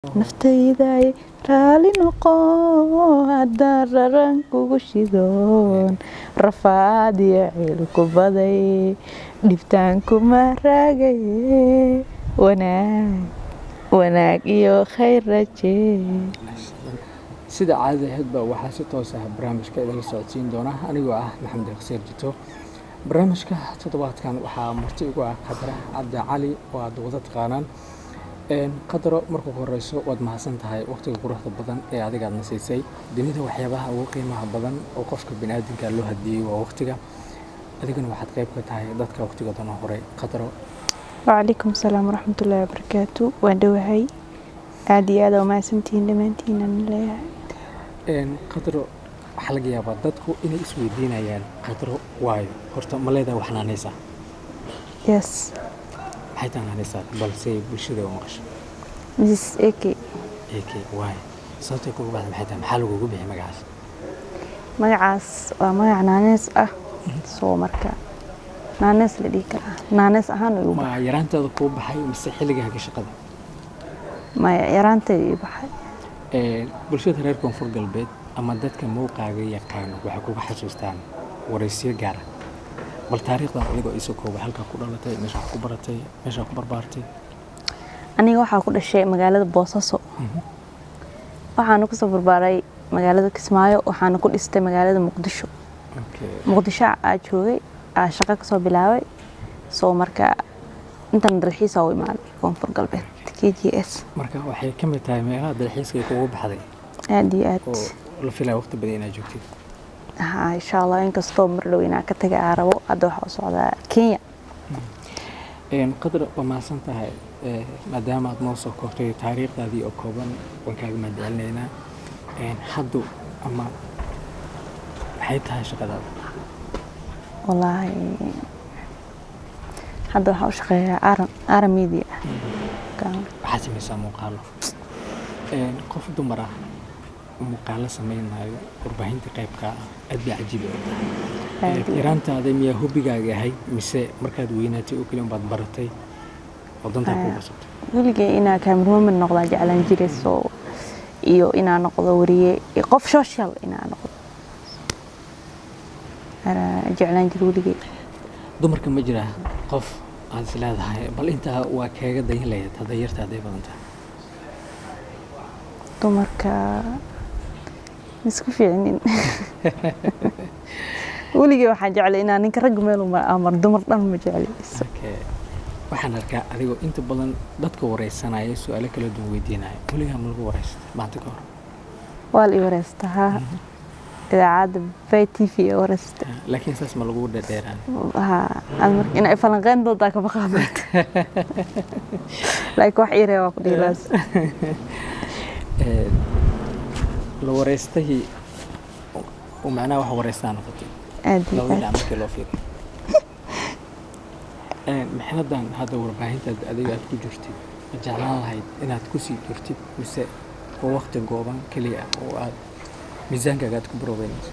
naftayday raali noqo haddaan raran kugu shidoon rafaad iyo ciilku baday dhibtaan kuma raagaye wanaag iyo khayr rajee. sida caadada ahaydba waxaa si toos ah barnaamijka idinla socodsiin doona anigoo ah maxamed khasiir jito. barnaamijka toddobaadkan waxaa marti ugu ah Qadra Cabdi Cali oo aad wada taqaanaan. Qadro markuu horeyso waad mahadsan tahay waqtiga quruxda badan ee adiga aad nasiisay. dunida waxyaabaha ugu qiimaha badan oo qofka bini'aadamka loo hadiyay waa waqtiga. adigana waxaad qayb ka tahay dadka waqtigoodana hore. Qadro وعليكم السلام ورحمة الله وبركاته وندوهي عادي هذا وما سنتين دمانتين الله. Qadro waxaa laga yaabaa dadku inay isweydiinayaan Qadro waayo horta ma leedahay wax naanaysa يس maxay tahay naanaysa balse bulshada u maqasho مس إيكي waayo sababta kugu baxday maxay tahay maxaa lagugu bixiyay magacaas magacaas waa magac naanees ah soo marka naanees la dhihi karaa naanees ahaan ayuu ma yaraantaada kuu baxay mise xilligaaga shaqada ma yaraantay ii baxay bulshada reer koonfur galbeed ama dadka muuqaaga yaqaan waxay kugu xasuustaan waraysiyo gaar ah bal taariikhda adigoo isoo kooba halka ku dhalatay meesha ku baratay meesha ku barbaartay aniga waxaa ku dhashay magaalada Boosaaso waxaan ku soo barbaaray magaalada Kismaayo waxaan ku dhistay magaalada Muqdisho Muqdisho aan joogay aan shaqo ka soo bilaabay soo marka intan dalxiis oo imaan koonfur galbeed KGS marka waxay ka mid tahay meelaha dalxiiska kugu baxday aad iyo aad oo la filay waqti badan inaad joogtid إن شاء الله إنك استوب مرلوينا كتجا عربو أدوح أصعد كينيا. Qadro waa mahadsan tahay maadaama aad noo soo koobtay taariikhdaadii oo kooban waan kaaga mahadcelinaynaa haddu ama maxay tahay shaqadaada والله هذا حوش خير عرب ميديا كان waxaad samaysaa muuqaalo qof dumar ah muuqaalo samaynayo warbaahinta qaybka aad baa cajiib u tahay yaraantaada miyaa hobigaaga ahay mise markaad weynaatay oo kaliya baad baratay waddantaa ku basatay weligay inaa cameraman noqdo jeclaan jiray soo iyo inaa noqdo wariye qof social inaa noqdo ara jeclaan jiray weligay dumarka ma jira qof aad is leedahay bal intaa waa kaaga dayin lahayd hadday yartaaday badan tahay dumarka isku fiicnin weligay waxaan jeclay inaan ninka rag meel uma amar dumar dhan ma jeclay waxaan arkaa adigoo inta badan dadka wareysanaya su'aalo kala duwan weydiinaya weligaa ma lagu wareystay maanta ka hor waa la i wareystaa idaacadda bay TV wareysta laakiin saas ma lagu dheeraan in ay falanqeyn dooda ka baqaabad like wax yare waa ku dhiilaas la wareystay oo macnaha wax wareystaan noqotay labada markii loo fiiriyo maxnadan hadda warbaahinta adiga aad ku jirtid ma jeclaan lahayd inaad ku sii jirtid mise oo waqti gooban kaliya oo aad miisaankaaga aad ku baroobeynayso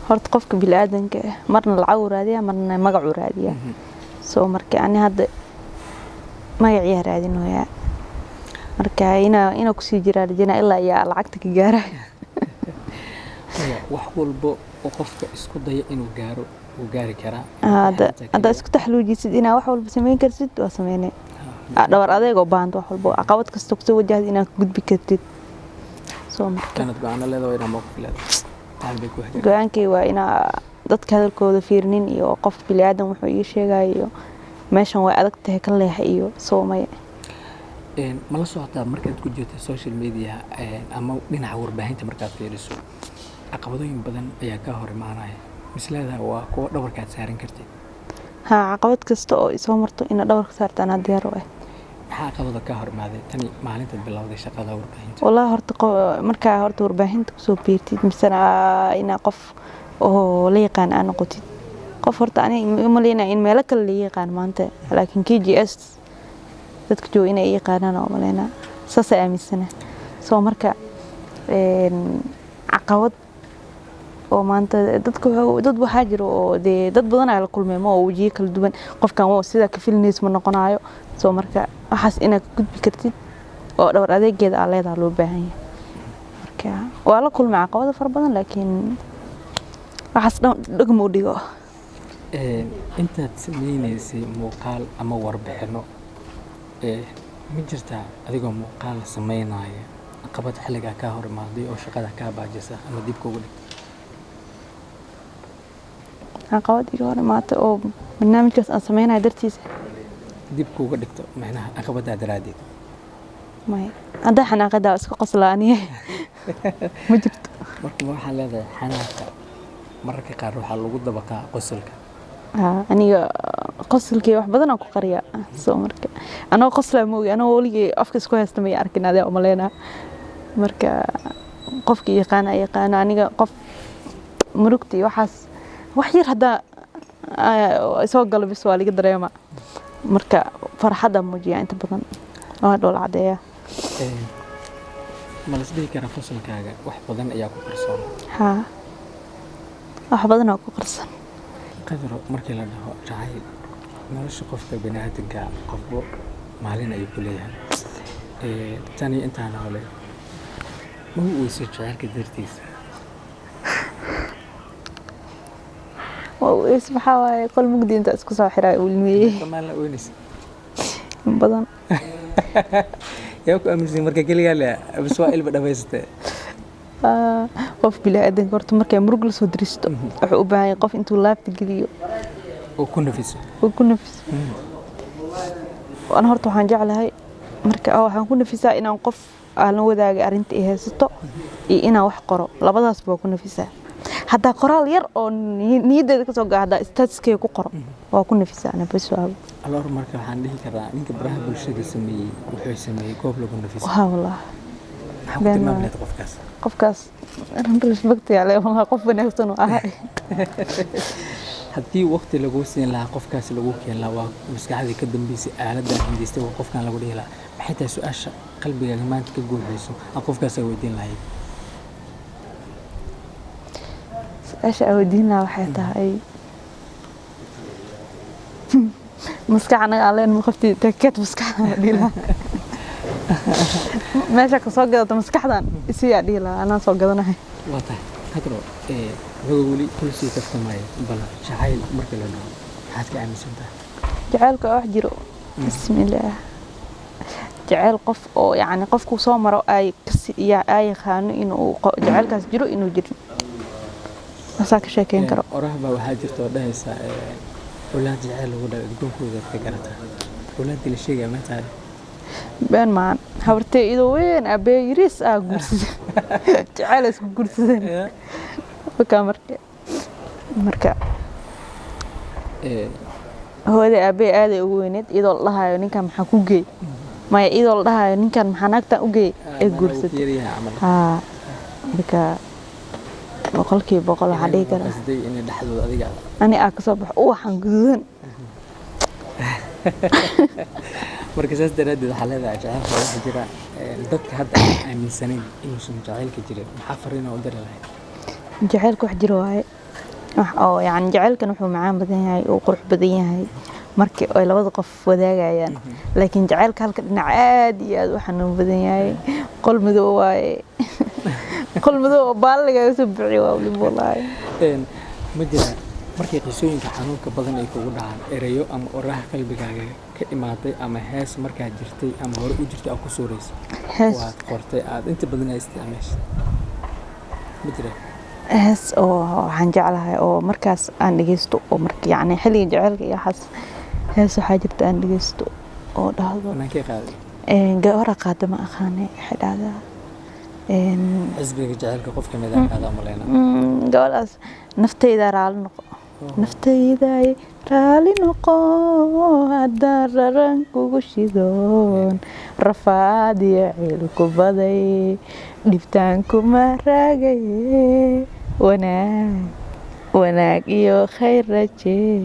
horta qofka bini'aadanka marna lacag u raadiya marna magac u raadiya soo marka ani hadda magaciya raadinooyaa marka ina ku sii jiraa rajana ilaa ayaa lacagta ka gaaray wax walba oo qofka isku daya inuu gaaro uu gaari karaa hadda isku taxluujisid inaa wax walba sameyn kartid waa sameynay dhabar adeeg oo baahanta wax walba caqabad kasta kusoo wajahda inaad ku gudbi kartid soo marka kanad go'aano leedahay inaa mowqif leedahay go'aankay waa inaa dadka hadalkooda fiirnin iyo qof bini'aadan wuxuu ii sheegay iyo meeshan way adag tahay ka leex iyo soomay ma la socotaa markaad ku jirto social media ama dhinaca warbaahinta markaad fiiriso caqabadooyin badan ayaa ka hor imaanaya misleedahay waa kuwa dhabarkaad saaran kartid caqabad kasta oo isoo marto ina dhabarka saartaan diyaar u ah maxaa caqabada ka hor imaaday tani maalinta bilowday shaqada warbaahinta wallahi markaa horta warbaahinta kusoo biirtid misana ina qof oo la yaqaan aan noqotid qof horta ani ma leena in meel kale la yaqaan maanta laakiin KGS dadka jooga inay yaqaanaan oo maleena saas aaminsana soo marka caqabad oo maanta dadku dad waxa jiro oo dad badan ay la kulmeen oo wajiga kala duwan qofkan waa sida ka filneys ma noqonayo soo marka waxaas inaad gudbi kartid oo dhowr adeegeeda aan leedahay loo baahan yahay marka waa la kulmay caqabado fara badan laakiin waxaas dhagmo dhigo intaad sameynaysay muuqaal ama warbixino ma jirtaa adigoo muuqaal sameynaya caqabad xilligaa kaa hor imaaday oo shaqada kaa baajisa ama dib kugu dhigtay caqabad iga hor imaatay oo barnaamijkaas aan sameynayo dartiisa dib kuuga dhigto macnaha caqabaddaa daraaddeed maya haddaa xanaaqadaa iska qoslaaniye ma jirto marka waxaa leedahay xanaaqka mararka qaar waxaa lagu dabaqaa qosolka aniga qosolkii wax badan aan ku qariyaa soo marka anoo qoslaa moogi anoo weligii afka isku haysta may arkin adee umaleynaa marka qofkii yaqaana aniga qof murugtii waxaas wax yar haddaa soo galo bis waa liga dareema marka farxadda muujiyaa inta badan waa dhoola cadeeya ma las dhihi karaa qosolkaaga wax badan ayaa ku qarsoon wax badan oo ku qarsan qadro markii la dhaho jacayl nolosha qofka baniaadanka qofbo maalin ayuu ku leeyahay tani intaana hole ma u weyso jacaylka dartiisa وإيش بحاول كل مقدي أنت أسكت صاحرة والمية كمان لا وينس بدن يا أكو أمزي مركا كلي قال بس وائل بدأ بيسته قف بلا أدن كرت مركا مرجل صدريست وبعدين قف أنتوا لا بتجريو وكنا فيس وأنا هرتو حنجع هاي مركا حنكون في ساعة إن نقف على وذا أرنت إيه ستة إنا وحقرا لبضع أسبوع كنا في ساعة حتى قرال ير أو نيدا كسر قاعدة استاتسكي كقرا وكنا في ساعة بس واب الله مركا حنده كذا إنك براه بالشدة سمي وحوي سمي قبل كنا في ساعة والله حكيت ما بلاد قف كاس أنا مدرس بقتي عليه والله قف بنفسه وعاي haddii waqti lagu siin lahaa qofkaas lagu keen lahaa maskaxdii ka dambeysay aaladda hindiistay oo qofkan lagu dhihi lahaa maxay tahay su'aasha qalbigaaga maanta ka guuxayso aan qofkaas weydiin lahayd su'aasha weydiin lahaa waxay tahay maskaxna aan ma qofti takeet maskaxda dhihi lahaa meesha ka soo gadata maskaxdan isiyaa dhihi lahaa anaa soo gadanahay waa tahay hadro هقولي كل شيء تفتماي بلا شعيل مركل لنا حاسك عامل سنتا جعلك أحجره بسم الله جعل قف أو يعني قف كوسامر أي يا أي خان إنه جعلك أحجره إنه جري مساك شاكين كرو أرهب وهاجر توداه سا أولاد جعل ولا تكون كوزة تجارتها أولاد الشيء ما تعرف بين معن حورتي إذا وين أبي يريس أقولس جعل أقولس marka hooyada aabay aad ay ugu weyneed iyadoo la dhahayo ninkan maxaa ku geey maya iyadoo la dhahayo ninkan maxaa naagtan u geey ee guursatay marka boqolkiiba boqol waxaa dhihi karaa ani aa kasoo baxo waxaan gududan marka saas daraadeed waxaa leedahay jacaylka waxa jira dadka hadda aaminsanayn inuusan jacaylka jirin maxaa fariin u diri lahayd جعلك واحد رواية أو يعني جعلك نحو معاه بدنيا وقرح بدنيا مركي ولا وظقف وذاقة يعني لكن جعلك هلك عادي وحنو بدنيا قل مذوي قل مذوي بالغ يسبعي وأولي والله مدير markay qisooyinka xanuunka badan ay kugu dhacaan erayo ama oraha qalbigaaga ka imaatay ama hees markaa jirtay ama hore u jirtay aad ku suurayso waad qortay aad inta badan ay isticmaashay mudira hees oo waxaan jeclahay oo markaas aan dhageysto oo markii yani xilliga jacaylka iyo xas hees waxaa jirta aan dhageysto oo dhahdo nankee qaaday gaara qaada ma aqaanay xidhaada xisbiga jacaylka qof kamid ah qaada maleyna gaaraas naftayda raali noqo naftayda raali noqo haddaan raran kugu shidoon rafaad iyo ciil ku baday dhibtaan kuma raagaye wanaag iyo khayr rajee